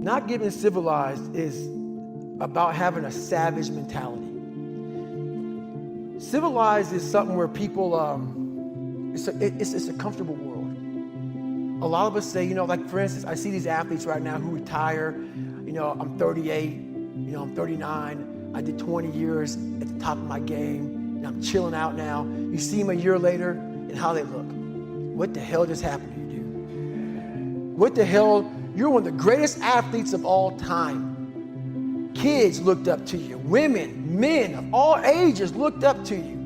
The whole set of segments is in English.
Not getting civilized is about having a savage mentality. Civilized is something where people, it's a comfortable world. A lot of us say, like for instance, I see these athletes right now who retire. I'm 38, I'm 39. I did 20 years at the top of my game, and I'm chilling out now. You see them a year later and how they look. What the hell just happened to you, dude? What the hell? You're one of the greatest athletes of all time. Kids looked up to you. Women, men of all ages looked up to you.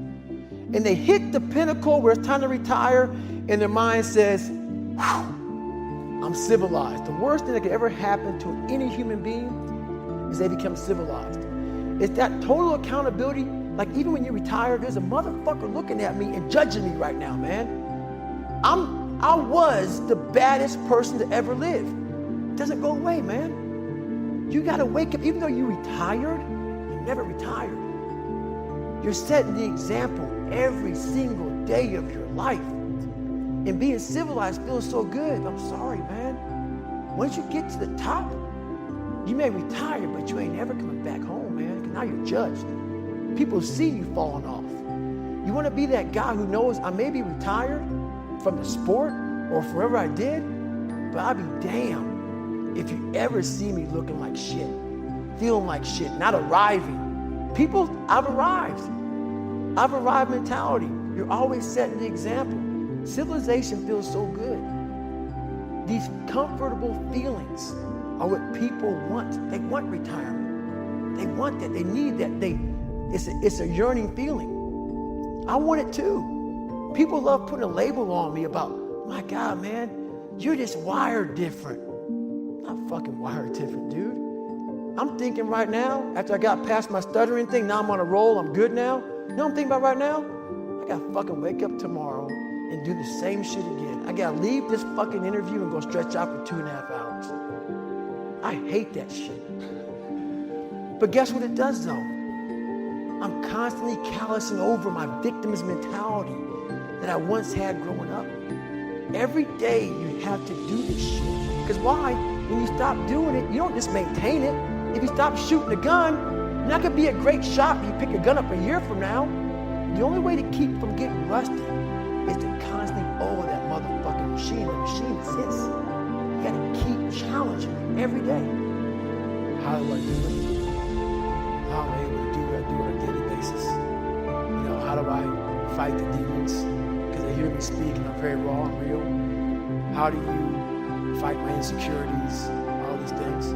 And they hit the pinnacle where it's time to retire, and their mind says, whew, I'm civilized. The worst thing that could ever happen to any human being is they become civilized. It's that total accountability. Like even when you retire, there's a motherfucker looking at me and judging me right now, man. I was the baddest person to ever live. It doesn't go away, man. You gotta wake up. Even though you retired, you never retired. You're setting the example every single day of your life. And being civilized feels so good. I'm sorry, man. Once you get to the top, you may retire, but you ain't ever coming back home, man, because now you're judged. People see you falling off. You want to be that guy who knows I may be retired from the sport or forever I did, but I'll be damned if you ever see me looking like shit, feeling like shit, not arriving. People, I've arrived. I've arrived mentality. You're always setting the example. Civilization feels so good. These comfortable feelings are what people want. They want retirement. They want that. They need that. It's a yearning feeling. I want it too. People love putting a label on me about, my God, man, you're just wired different. I'm not fucking wired different, dude. I'm thinking right now, after I got past my stuttering thing, now I'm on a roll, I'm good now. You know what I'm thinking about right now? I gotta fucking wake up tomorrow and do the same shit again. I gotta leave this fucking interview and go stretch out for 2.5 hours. I hate that shit. But guess what it does though? I'm constantly callousing over my victim's mentality that I once had growing up. Every day you have to do this shit. Because why? When you stop doing it, you don't just maintain it. If you stop shooting a gun, you're not gonna be a great shot when you pick a gun up a year from now. The only way to keep from getting rusty is to constantly owe that motherfucking machine. The machine exists. You gotta keep challenging it every day. How do I do it? How am I able to do what I do on a daily basis? How do I fight the demons? Because they hear me speak and I'm very raw and real. How do you fight my insecurities? All these things.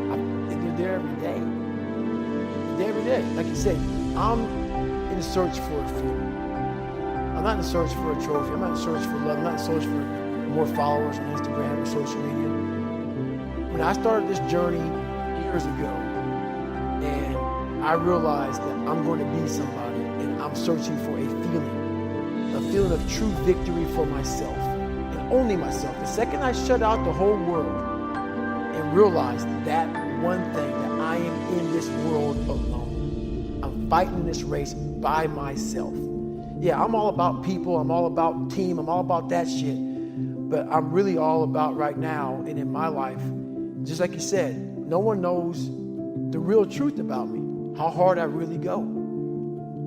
And they're there every day. They're there every day. Like you said, I'm in search for a feeling. I'm not in search for a trophy. I'm not in search for love. I'm not in search for more followers on Instagram or social media. When I started this journey years ago, and I realized that I'm going to be somebody, and I'm searching for a feeling of true victory for myself, and only myself. The second I shut out the whole world and realized that one thing, that I am in this world alone. I'm fighting this race by myself. Yeah, I'm all about people, I'm all about team, I'm all about that shit. But I'm really all about right now and in my life, just like you said, no one knows the real truth about me, how hard I really go.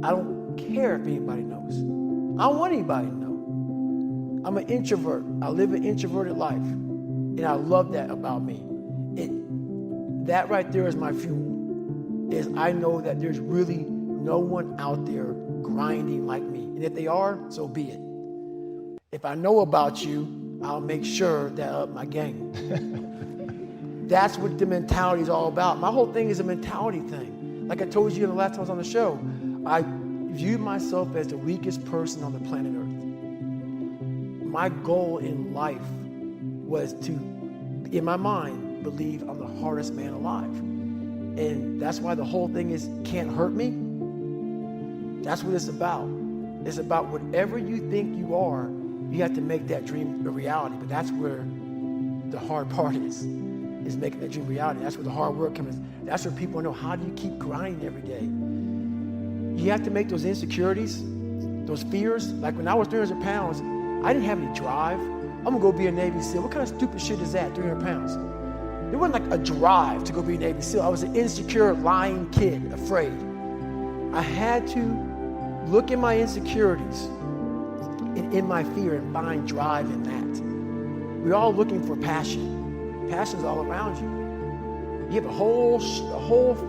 I don't care if anybody knows. I don't want anybody to know. I'm an introvert. I live an introverted life. And I love that about me. That right there is my fuel. Is I know that there's really no one out there grinding like me. And if they are, so be it. If I know about you, I'll make sure that I up my game. That's what the mentality is all about. My whole thing is a mentality thing. Like I told you the last time I was on the show, I viewed myself as the weakest person on the planet Earth. My goal in life was to, in my mind, believe I'm the hardest man alive. And that's why the whole thing is can't hurt me. That's what it's about. It's about whatever you think you are, you have to make that dream a reality. But that's where the hard part is making that dream reality. That's where the hard work comes in. That's where people know, how do you keep grinding every day? You have to make those insecurities, those fears. Like when I was 300 pounds, I didn't have any drive. I'm gonna go be a Navy SEAL. What kind of stupid shit is that, 300 pounds? There wasn't like a drive to go be a Navy SEAL. I was an insecure, lying kid, afraid. I had to look in my insecurities and in my fear and find drive in that. We're all looking for passion. Passion's all around you. You have a whole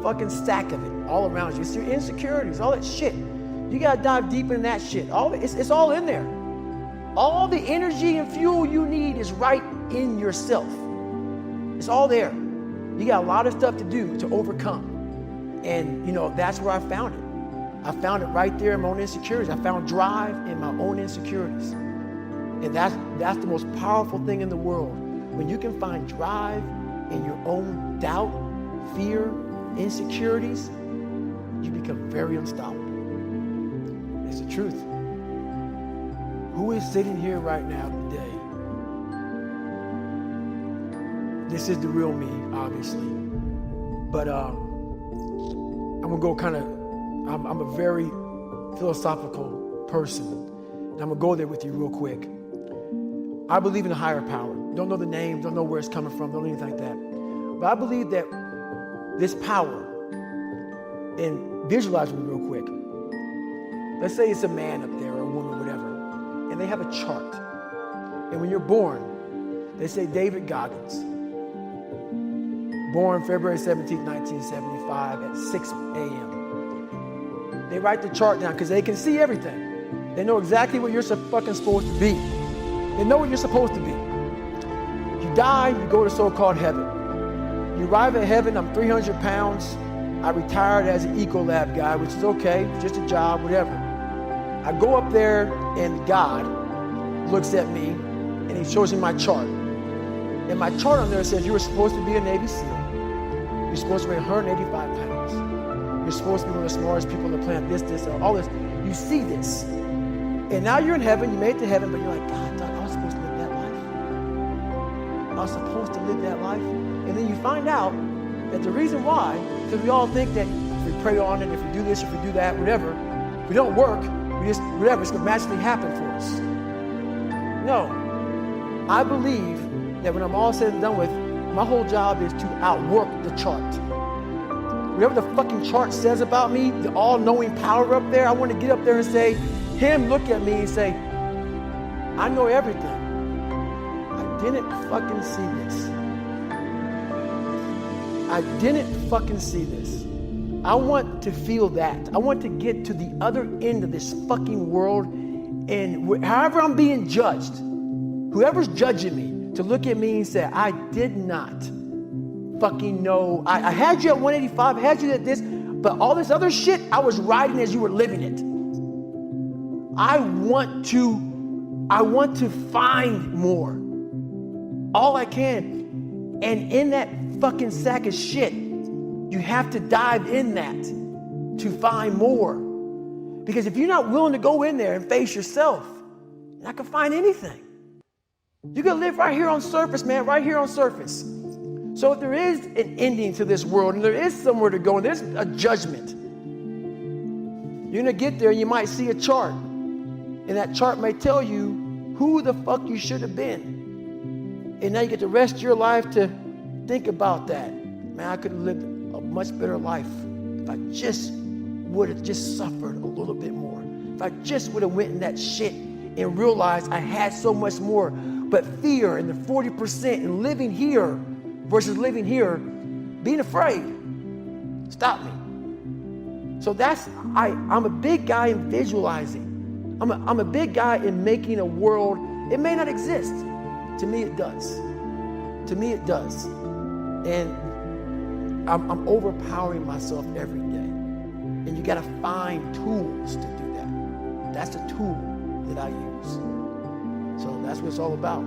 fucking stack of it all around you. It's your insecurities, all that shit. You gotta dive deep in that shit. It's all in there. All the energy and fuel you need is right in yourself. It's all there. You got a lot of stuff to do to overcome. And that's where I found it. I found it right there in my own insecurities. I found drive in my own insecurities. And that's the most powerful thing in the world. When you can find drive in your own doubt, fear, insecurities, you become very unstoppable. It's the truth. Who is sitting here right now today? This is the real me, obviously. But I'm gonna go I'm a very philosophical person. And I'm gonna go there with you real quick. I believe in a higher power. Don't know the name, don't know where it's coming from, don't know anything like that. But I believe that this power, and visualize with me real quick. Let's say it's a man up there or a woman, whatever, and they have a chart. And when you're born, they say David Goggins, born February 17, 1975 at 6 a.m. They write the chart down because they can see everything. They know exactly what you're fucking supposed to be. They know what you're supposed to be. You die, you go to so-called heaven. You arrive at heaven, I'm 300 pounds. I retired as an Ecolab guy, which is okay, just a job, whatever. I go up there and God looks at me and he shows me my chart. And my chart on there says you were supposed to be a Navy SEAL. You're supposed to weigh 185 pounds. You're supposed to be one of the smartest people on the planet, this, all this. You see this. And now you're in heaven, you made it to heaven, but you're like, God, I was supposed to live that life. I was supposed to live that life. And then you find out that the reason why, because we all think that if we pray on it, if we do this, if we do that, whatever, if we don't work, it's going to magically happen for us. No. I believe that when I'm all said and done with, my whole job is to outwork the chart. Whatever the fucking chart says about me, the all-knowing power up there, I want to get up there and say, him look at me and say, I know everything. I didn't fucking see this. I didn't fucking see this. I want to feel that. I want to get to the other end of this fucking world, and however I'm being judged, whoever's judging me, to look at me and say, I did not fucking know. I had you at 185, I had you at this, but all this other shit, I was riding as you were living it. I want to find more. All I can. And in that fucking sack of shit, you have to dive in that to find more. Because if you're not willing to go in there and face yourself, you're not gonna find anything. You're gonna live right here on surface, man, right here on surface. So if there is an ending to this world and there is somewhere to go and there's a judgment, you're gonna get there and you might see a chart. And that chart may tell you who the fuck you should have been. And now you get the rest of your life to think about that. Man, I could have lived a much better life if I just would have just suffered a little bit more. If I just would have went in that shit and realized I had so much more. But fear and the 40% and living here versus living here, being afraid, stopped me. So I'm a big guy in visualizing. I'm a big guy in making a world. It may not exist. To me, it does. To me, it does. And I'm overpowering myself every day. And you got to find tools to do that. That's the tool that I use. So that's what it's all about.